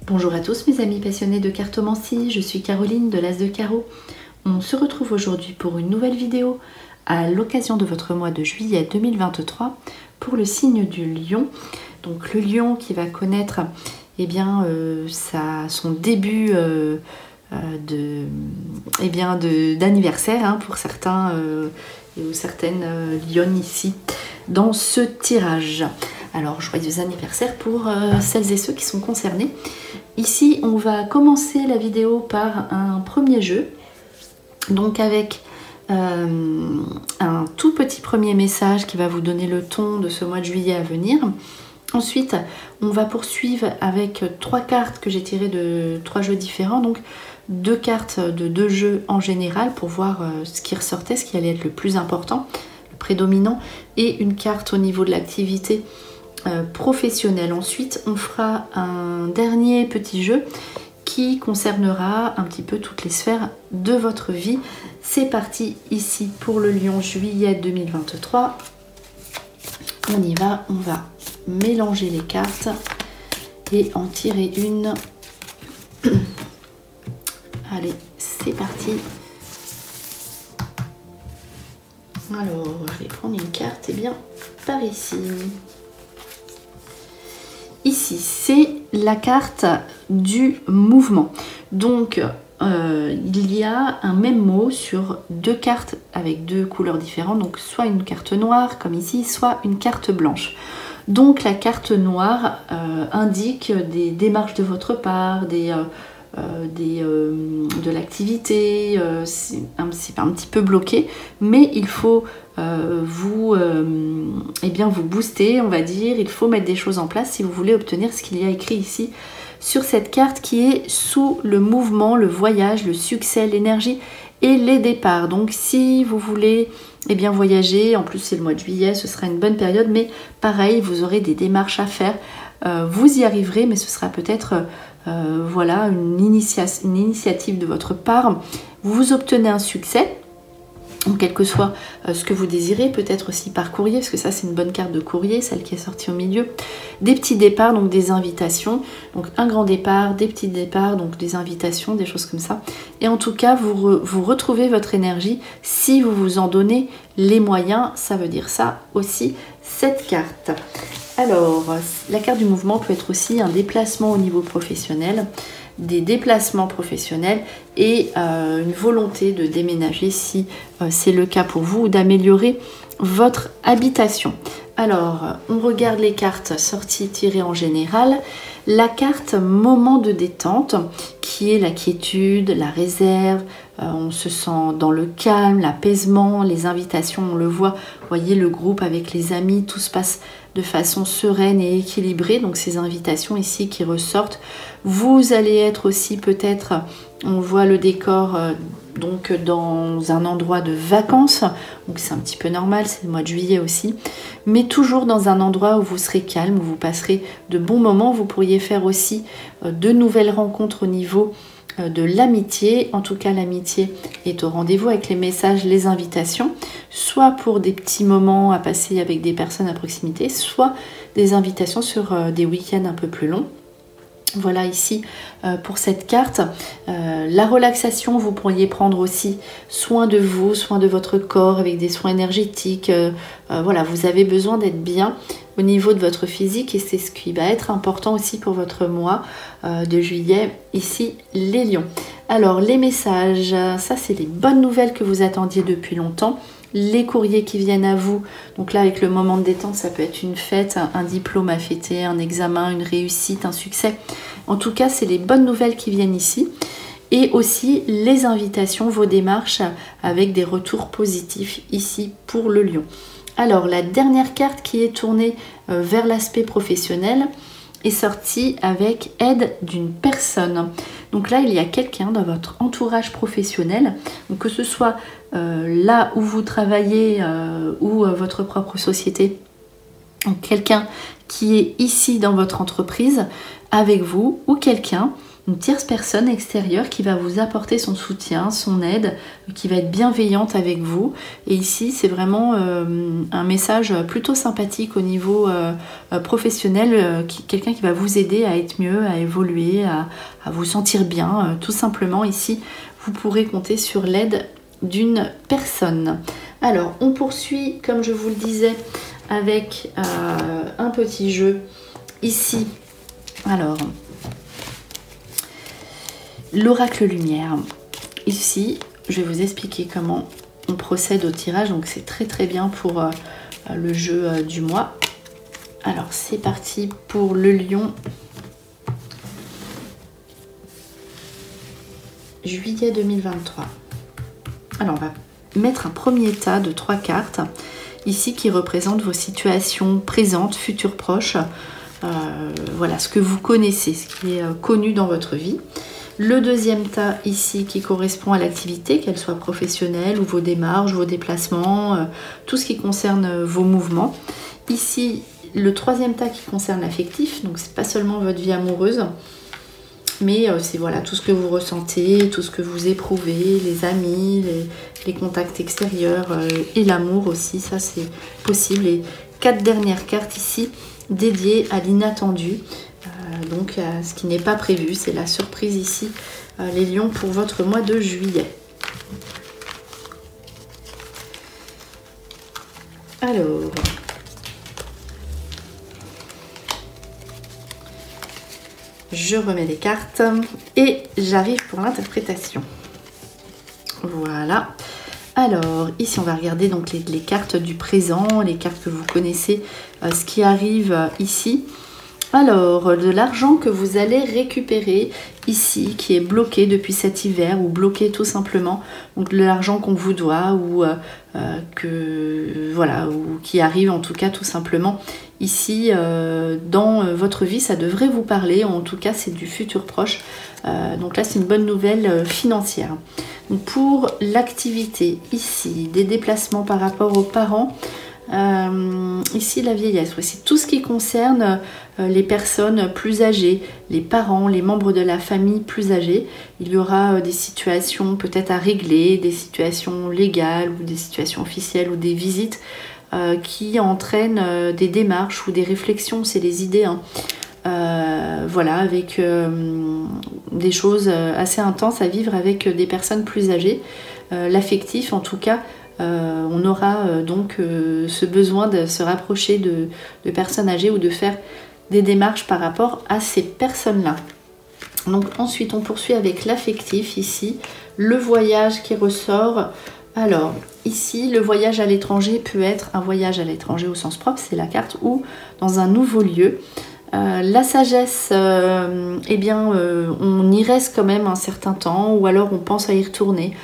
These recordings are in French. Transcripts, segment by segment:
Bonjour à tous mes amis passionnés de cartomancie, je suis Caroline de l'As de Carreau. On se retrouve aujourd'hui pour une nouvelle vidéo à l'occasion de votre mois de juillet 2023 pour le signe du lion. Donc le lion qui va connaître son début d'anniversaire pour certains ou certaines lionnes ici dans ce tirage. Alors, joyeux anniversaire pour celles et ceux qui sont concernés. Ici, on va commencer la vidéo par un premier jeu. Donc avec un tout petit premier message qui va vous donner le ton de ce mois de juillet à venir. Ensuite, on va poursuivre avec 3 cartes que j'ai tirées de 3 jeux différents. Donc, 2 cartes de 2 jeux en général pour voir ce qui ressortait, ce qui allait être le plus important, le prédominant. Et une carte au niveau de l'activité professionnel. Ensuite, on fera un dernier petit jeu qui concernera un petit peu toutes les sphères de votre vie. C'est parti ici pour le lion juillet 2023. On y va, on va mélanger les cartes et en tirer une. Allez, c'est parti. Alors, je vais prendre une carte, par ici. Ici, c'est la carte du mouvement. Donc, il y a un même mot sur 2 cartes avec 2 couleurs différentes. Donc, soit une carte noire, comme ici, soit une carte blanche. Donc, la carte noire indique des démarches de votre part, de l'activité. C'est un petit peu bloqué, mais il faut vous booster, on va dire. Il faut mettre des choses en place si vous voulez obtenir ce qu'il y a écrit ici sur cette carte qui est sous le mouvement, le voyage, le succès, l'énergie et les départs. Donc si vous voulez voyager, en plus c'est le mois de juillet, ce sera une bonne période, mais pareil, vous aurez des démarches à faire. Vous y arriverez, mais ce sera peut-être une initiative de votre part. Vous obtenez un succès, quel que soit ce que vous désirez, peut-être aussi par courrier, parce que ça c'est une bonne carte de courrier, celle qui est sortie au milieu. Des petits départs, donc des invitations, donc un grand départ, des petits départs, donc des invitations, des choses comme ça. Et en tout cas, vous retrouvez votre énergie si vous vous en donnez les moyens, ça veut dire ça aussi, cette carte. Alors, la carte du mouvement peut être aussi un déplacement au niveau professionnel, des déplacements professionnels et une volonté de déménager si c'est le cas pour vous, ou d'améliorer votre habitation. Alors, on regarde les cartes sorties tirées en général. La carte moment de détente, qui est la quiétude, la réserve, on se sent dans le calme, l'apaisement, les invitations, on le voit, vous voyez le groupe avec les amis, tout se passe de façon sereine et équilibrée, donc ces invitations ici qui ressortent. Vous allez être aussi peut-être, on voit le décor donc dans un endroit de vacances, donc c'est un petit peu normal, c'est le mois de juillet aussi, mais toujours dans un endroit où vous serez calme, où vous passerez de bons moments. Vous pourriez faire aussi de nouvelles rencontres au niveau de l'amitié. En tout cas, l'amitié est au rendez-vous avec les messages, les invitations, soit pour des petits moments à passer avec des personnes à proximité, soit des invitations sur des week-ends un peu plus longs. Voilà ici pour cette carte. La relaxation, vous pourriez prendre aussi soin de vous, soin de votre corps avec des soins énergétiques. Voilà, vous avez besoin d'être bien au niveau de votre physique et c'est ce qui va être important aussi pour votre mois de juillet, ici les lions. Alors les messages, ça c'est les bonnes nouvelles que vous attendiez depuis longtemps. Les courriers qui viennent à vous, donc là avec le moment de détente, ça peut être une fête, un diplôme à fêter, un examen, une réussite, un succès. En tout cas, c'est les bonnes nouvelles qui viennent ici. Et aussi les invitations, vos démarches avec des retours positifs ici pour le lion. Alors la dernière carte qui est tournée vers l'aspect professionnel est sortie avec aide d'une personne. Donc là, il y a quelqu'un dans votre entourage professionnel, donc que ce soit là où vous travaillez ou votre propre société, quelqu'un qui est ici dans votre entreprise avec vous ou quelqu'un une tierce personne extérieure qui va vous apporter son soutien, son aide, qui va être bienveillante avec vous. Et ici, c'est vraiment un message plutôt sympathique au niveau professionnel, quelqu'un qui va vous aider à être mieux, à évoluer, à vous sentir bien. Tout simplement, ici, vous pourrez compter sur l'aide d'une personne. Alors, on poursuit, comme je vous le disais, avec un petit jeu ici. Alors, l'oracle lumière. Ici, je vais vous expliquer comment on procède au tirage. Donc, c'est très très bien pour le jeu du mois. Alors, c'est parti pour le lion. Juillet 2023. Alors, on va mettre un premier tas de 3 cartes ici qui représentent vos situations présentes, futures, proches. Voilà, ce que vous connaissez, ce qui est connu dans votre vie. Le deuxième tas ici qui correspond à l'activité, qu'elle soit professionnelle ou vos démarches, vos déplacements, tout ce qui concerne vos mouvements. Ici, le troisième tas qui concerne l'affectif, donc c'est pas seulement votre vie amoureuse, mais c'est voilà, tout ce que vous ressentez, tout ce que vous éprouvez, les amis, les contacts extérieurs et l'amour aussi, ça c'est possible. Et 4 dernières cartes ici dédiées à l'inattendu. Donc ce qui n'est pas prévu, c'est la surprise ici, les lions, pour votre mois de juillet. Alors, je remets les cartes et j'arrive pour l'interprétation. Voilà. Alors, ici on va regarder donc les cartes du présent, les cartes que vous connaissez, ce qui arrive ici. Alors, de l'argent que vous allez récupérer ici, qui est bloqué depuis cet hiver, ou bloqué tout simplement, donc de l'argent qu'on vous doit, ou voilà, ou qui arrive en tout cas tout simplement ici dans votre vie, ça devrait vous parler, en tout cas c'est du futur proche. Donc là c'est une bonne nouvelle financière. Donc pour l'activité ici, des déplacements par rapport aux parents. Ici la vieillesse, c'est tout ce qui concerne les personnes plus âgées, les parents, les membres de la famille plus âgés. Il y aura des situations peut-être à régler, des situations légales ou des situations officielles ou des visites qui entraînent des démarches ou des réflexions, c'est des idées, hein. Voilà, avec des choses assez intenses à vivre avec des personnes plus âgées. L'affectif en tout cas, on aura donc ce besoin de se rapprocher de personnes âgées ou de faire des démarches par rapport à ces personnes-là. Donc ensuite on poursuit avec l'affectif ici, le voyage qui ressort. Alors ici le voyage à l'étranger peut être un voyage à l'étranger au sens propre, c'est la carte, ou dans un nouveau lieu. La sagesse, eh bien on y reste quand même un certain temps, ou alors on pense à y retourner.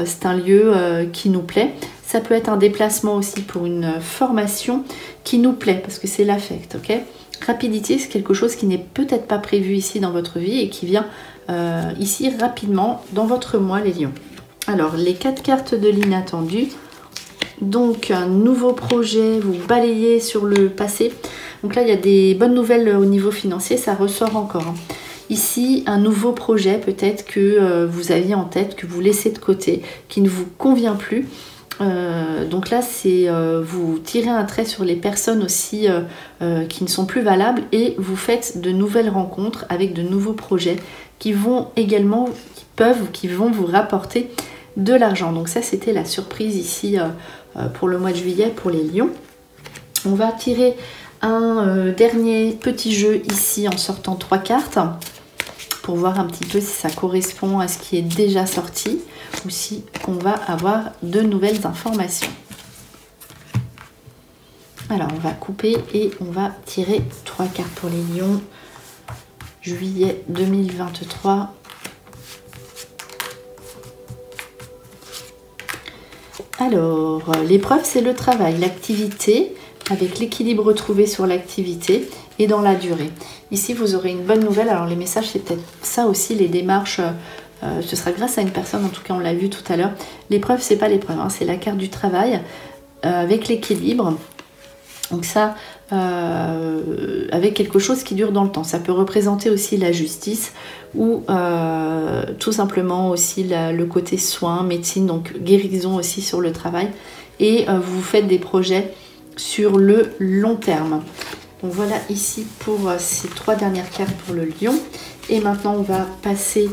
C'est un lieu qui nous plaît. Ça peut être un déplacement aussi pour une formation qui nous plaît, parce que c'est l'affect, ok? Rapidité, c'est quelque chose qui n'est peut-être pas prévu ici dans votre vie et qui vient ici rapidement dans votre mois, les lions. Alors, les 4 cartes de l'inattendu. Donc, un nouveau projet, vous balayez sur le passé. Donc là, il y a des bonnes nouvelles au niveau financier, ça ressort encore, hein. Ici, un nouveau projet peut-être que vous aviez en tête, que vous laissez de côté, qui ne vous convient plus. Donc là, c'est vous tirez un trait sur les personnes aussi qui ne sont plus valables et vous faites de nouvelles rencontres avec de nouveaux projets qui vont également, qui vont vous rapporter de l'argent. Donc ça, c'était la surprise ici pour le mois de juillet pour les lions. On va tirer un dernier petit jeu ici en sortant 3 cartes pour voir un petit peu si ça correspond à ce qui est déjà sorti ou si on va avoir de nouvelles informations. Alors on va couper et on va tirer 3 cartes pour les lions. Juillet 2023. Alors, l'épreuve, c'est le travail, l'activité, avec l'équilibre retrouvé sur l'activité et dans la durée. Ici, vous aurez une bonne nouvelle. Alors, les messages, c'est peut-être ça aussi, les démarches. Ce sera grâce à une personne, en tout cas, on l'a vu tout à l'heure. L'épreuve, c'est pas l'épreuve, hein, c'est la carte du travail avec l'équilibre. Donc ça, avec quelque chose qui dure dans le temps. Ça peut représenter aussi la justice ou tout simplement aussi le côté soins, médecine, donc guérison aussi sur le travail. Et vous faites des projets sur le long terme. Donc voilà ici pour ces 3 dernières cartes pour le lion. Et maintenant on va passer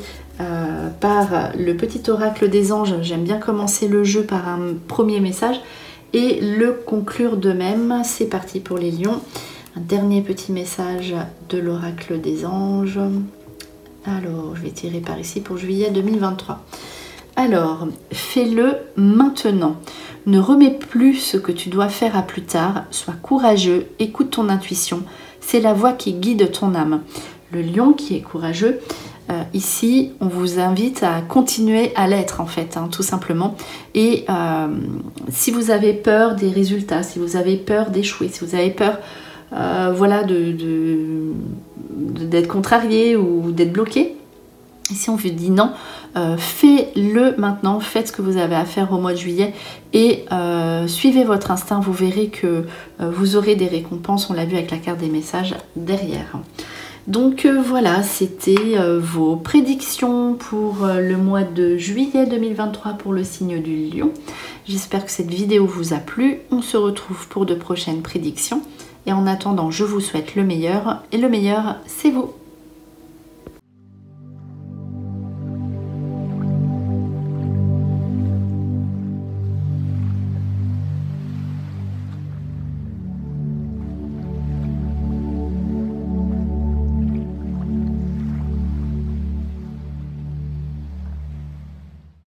par le petit oracle des anges. J'aime bien commencer le jeu par un premier message et le conclure de même. C'est parti pour les lions. Un dernier petit message de l'oracle des anges. Alors, je vais tirer par ici pour juillet 2023. Alors, fais-le maintenant. Ne remets plus ce que tu dois faire à plus tard. Sois courageux, écoute ton intuition. C'est la voix qui guide ton âme. Le lion qui est courageux, ici, on vous invite à continuer à l'être en fait, hein, tout simplement. Et si vous avez peur des résultats, si vous avez peur d'échouer, si vous avez peur voilà, d'être contrarié ou d'être bloqué, ici on vous dit non, faites-le maintenant, faites ce que vous avez à faire au mois de juillet et suivez votre instinct, vous verrez que vous aurez des récompenses, on l'a vu avec la carte des messages derrière. Donc voilà, c'était vos prédictions pour le mois de juillet 2023 pour le signe du lion. J'espère que cette vidéo vous a plu. On se retrouve pour de prochaines prédictions. Et en attendant, je vous souhaite le meilleur. Et le meilleur, c'est vous.